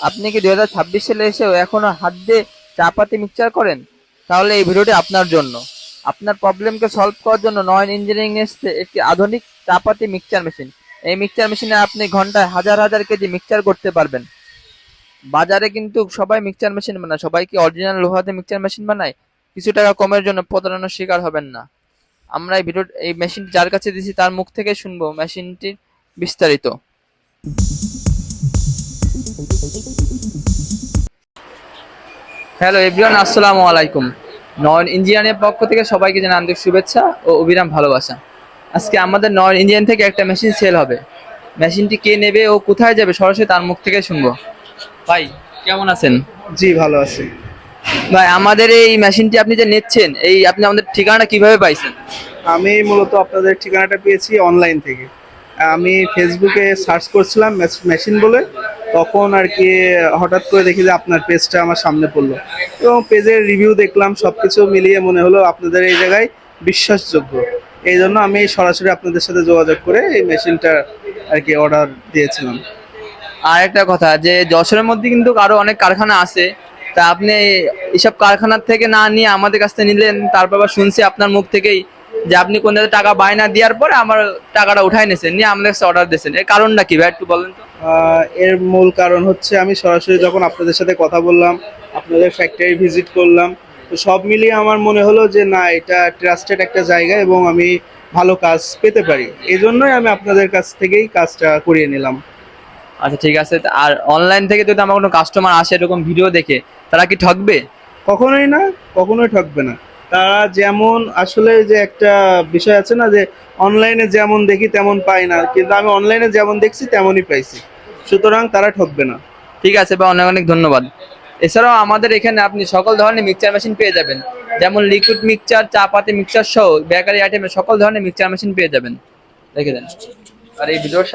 আপনি কি 2026 সালে এসেও এখনো হাত দিয়ে চা পাতি মিক্সচার করেন? তাহলে এই ভিডিওটি আপনার জন্য। আপনার প্রবলেমকে সলভ করার জন্য নয়ন ইঞ্জিনিয়ারিং এসেছে একটি আধুনিক চা পাতি মিক্সচার মেশিন। এই মিক্সচার মেশিনে আপনি ঘন্টায় হাজার হাজার কেজি মিক্সচার করতে পারবেন। বাজারে কিন্তু সবাই মিক্সচার মেশিন বানায়, সবাই কি অরিজিনাল লোহাতে মিক্সচার মেশিন বানায়? কিছু টাকা কমের জন্য প্রতারণার শিকার হবেন না। আমরা এই মেশিনটি যার কাছে দিছি তার মুখ থেকে শুনবো মেশিনটির বিস্তারিত। হ্যালো এভরিওয়ান, আসসালামু আলাইকুম। নয়ন ইঞ্জিনিয়ারের পক্ষ থেকে সবাইকে জানাই আন্তরিক শুভেচ্ছা ও অবিরাম ভালোবাসা। আজকে আমাদের নয়ন ইঞ্জিনিয়ার থেকে একটা মেশিন সেল হবে। মেশিনটি কে নেবে ও কোথায় যাবে সরাসরি তার মুখ থেকে শুনবো। ভাই কেমন আছেন? জি, ভালো আছি। ভাই আমাদের এই মেশিনটি আপনি যে নিচ্ছেন, আপনি আমাদের ঠিকানাটা কিভাবে পাইছেন? আমি মূলত আপনাদের ঠিকানাটা পেয়েছি অনলাইন থেকে। আমি ফেসবুকে সার্চ করছিলাম মেশিন বলে, তখন আর কি হঠাৎ করে দেখি যে আপনার পেজটা আমার সামনে পড়লো এবং পেজের রিভিউ দেখলাম, সব কিছু মিলিয়ে মনে হলো আপনাদের এই জায়গায় বিশ্বাসযোগ্য। এই জন্য আমি সরাসরি আপনাদের সাথে যোগাযোগ করে এই মেশিনটা আর কি অর্ডার দিয়েছিলাম। আর একটা কথা, যে যশোরের মধ্যে কিন্তু আরো অনেক কারখানা আছে, তা আপনি এসব কারখানার থেকে না নিয়ে আমাদের কাছ থেকে নিলেন, তারপর আবার শুনছি আপনার মুখ থেকেই যে আপনি কোন জায়গায় টাকা বায়না দেওয়ার পরে আমার টাকাটা উঠাই নিয়েছেন, নিয়ে আমাদের কাছে অর্ডার দিয়েছেন। এর কারণটা কি ভাই একটু বলেন তো। এর মূল কারণ হচ্ছে আমি সরাসরি যখন আপনাদের সাথে কথা বললাম, আপনাদের ফ্যাক্টরি ভিজিট করলাম, তো সব মিলিয়ে আমার মনে হলো যে না, এটা ট্রাস্টেড একটা জায়গা এবং আমি ভালো কাজ পেতে পারি। এই জন্যই আমি আপনাদের কাছ থেকেই কাজটা করিয়ে নিলাম। আচ্ছা ঠিক আছে। আর অনলাইন থেকে যদি আমার কোনো কাস্টমার আসে এরকম ভিডিও দেখে, তারা কি ঠকবে? কখনোই না, কখনোই ঠকবে না। তারা যেমন আসলে যে একটা বিষয় আছে না, যে অনলাইনে যেমন দেখি তেমন পাই না, কিন্তু আমি অনলাইনে যেমন দেখছি তেমনই পাইছি, সুতরাং তারা ঠকবে না। ঠিক আছে বা অনেক অনেক ধন্যবাদ। এছাড়াও আমাদের এখানে আপনি সকল ধরনের মিক্সচার মেশিন পেয়ে যাবেন, যেমন লিকুইড মিক্সচার, চা পাতি মিক্সচার সহ বেকারি আইটেমের সকল ধরনের মিক্সচার মেশিন পেয়ে যাবেন। দেখে দেন। আর এই ভিডিওর